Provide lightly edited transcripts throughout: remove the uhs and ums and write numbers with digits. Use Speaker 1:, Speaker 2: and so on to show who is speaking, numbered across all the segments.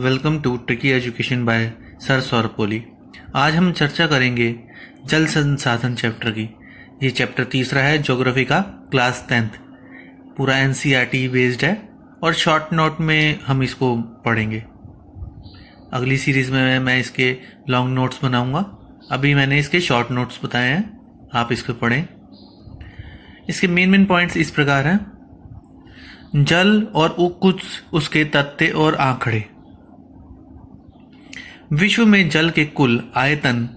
Speaker 1: Welcome to tricky education by sir Saurabh. आज हम चर्चा करेंगे जल संसाधन चैप्टर की। ये चैप्टर तीसरा है, ज्योग्राफी का, क्लास 10th। पूरा एनसीईआरटी बेस्ड है और शॉर्ट नोट में हम इसको पढ़ेंगे। अगली सीरीज़ में मैं इसके लॉन्ग नोट्स बनाऊंगा। अभी मैंने इसके शॉर्ट नोट्स बताए हैं, आप इसको पढ़ें। इसके मेन पॉइंट्स इस प्रकार हैं: जल और कुछ उसके तथ्य और आंकड़े। विश्व में जल के कुल आयतन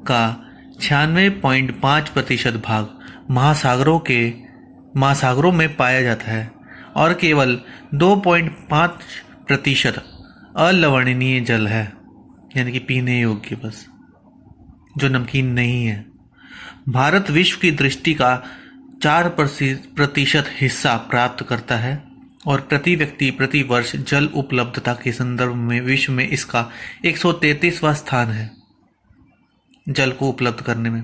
Speaker 1: का 96.5% भाग महासागरों में पाया जाता है और केवल 2.5% अलवणनीय जल है, यानी कि पीने योग्य, बस जो नमकीन नहीं है। भारत विश्व की दृष्टि का 4% हिस्सा प्राप्त करता है और प्रति व्यक्ति प्रति वर्ष जल उपलब्धता के संदर्भ में विश्व में इसका 133वां स्थान है। जल को उपलब्ध करने में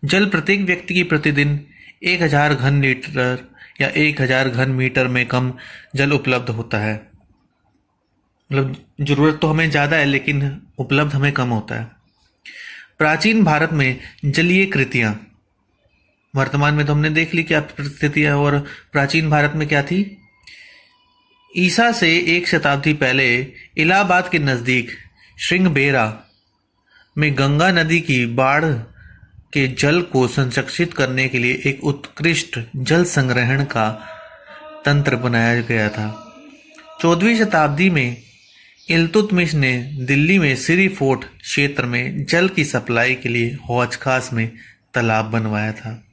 Speaker 1: जल प्रत्येक व्यक्ति की प्रतिदिन 1000 घन लीटर या 1000 घन मीटर में कम जल उपलब्ध होता है। मतलब जरूरत तो हमें ज़्यादा है लेकिन उपलब्ध हमें कम होता है। प्राचीन भारत में जलीय कृतियाँ, वर्तमान में तो हमने देख ली क्या परिस्थितियाँ, और प्राचीन भारत में क्या थी। ईसा से 1 शताब्दी पहले इलाहाबाद के नज़दीक श्रृंगबेरा में गंगा नदी की बाढ़ के जल को संरक्षित करने के लिए एक उत्कृष्ट जल संग्रहण का तंत्र बनाया गया था। 14वीं शताब्दी में इल्तुतमिश ने दिल्ली में सिरी फोर्ट क्षेत्र में जल की सप्लाई के लिए हौज खास में तालाब बनवाया था।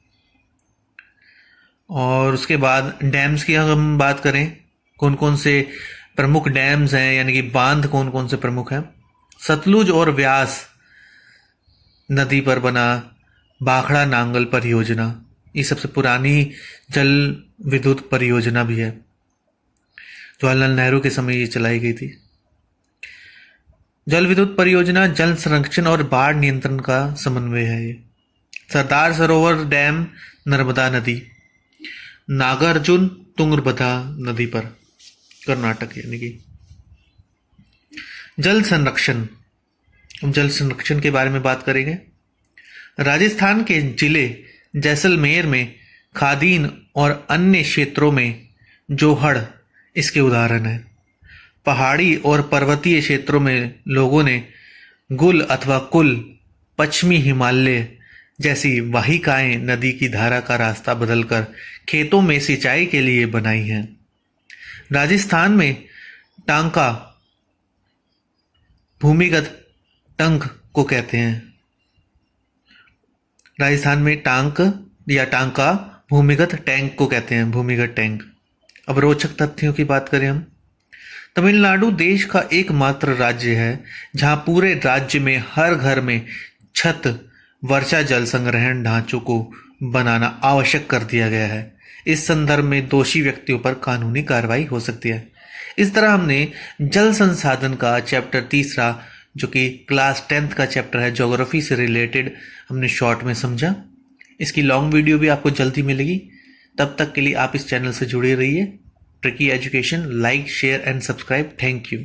Speaker 1: और उसके बाद डैम्स की हम बात करें, कौन कौन से प्रमुख डैम्स हैं, यानी कि बांध कौन कौन से प्रमुख हैं। सतलुज और व्यास नदी पर बना भाखड़ा नांगल परियोजना, ये सबसे पुरानी जल विद्युत परियोजना भी है। जवाहरलाल नेहरू के समय ये चलाई गई थी। जल विद्युत परियोजना जल संरक्षण और बाढ़ नियंत्रण का समन्वय है। ये सरदार सरोवर डैम नर्मदा नदी, नागार्जुन तुंगभद्रा नदी पर, कर्नाटक, यानी कि जल संरक्षण। जल संरक्षण के बारे में बात करेंगे। राजस्थान के जिले जैसलमेर में खादीन और अन्य क्षेत्रों में जोहड़ इसके उदाहरण है। पहाड़ी और पर्वतीय क्षेत्रों में लोगों ने गुल अथवा कुल, पश्चिमी हिमालय जैसी वाहिकाएं नदी की धारा का रास्ता बदलकर खेतों में सिंचाई के लिए बनाई हैं। राजस्थान में टांका भूमिगत टंक को कहते हैं। राजस्थान में टांक या टांका भूमिगत टैंक को कहते हैं, भूमिगत टैंक। अब रोचक तथ्यों की बात करें हम। तमिलनाडु देश का एकमात्र राज्य है जहां पूरे राज्य में हर घर में छत वर्षा जल संग्रहण ढांचों को बनाना आवश्यक कर दिया गया है। इस संदर्भ में दोषी व्यक्तियों पर कानूनी कार्रवाई हो सकती है। इस तरह हमने जल संसाधन का चैप्टर तीसरा, जो कि क्लास 10th का चैप्टर है, ज्योग्राफी से रिलेटेड, हमने शॉर्ट में समझा। इसकी लॉन्ग वीडियो भी आपको जल्दी मिलेगी। तब तक के लिए आप इस चैनल से जुड़े रहिए। Tricky education, like, share and subscribe. Thank you.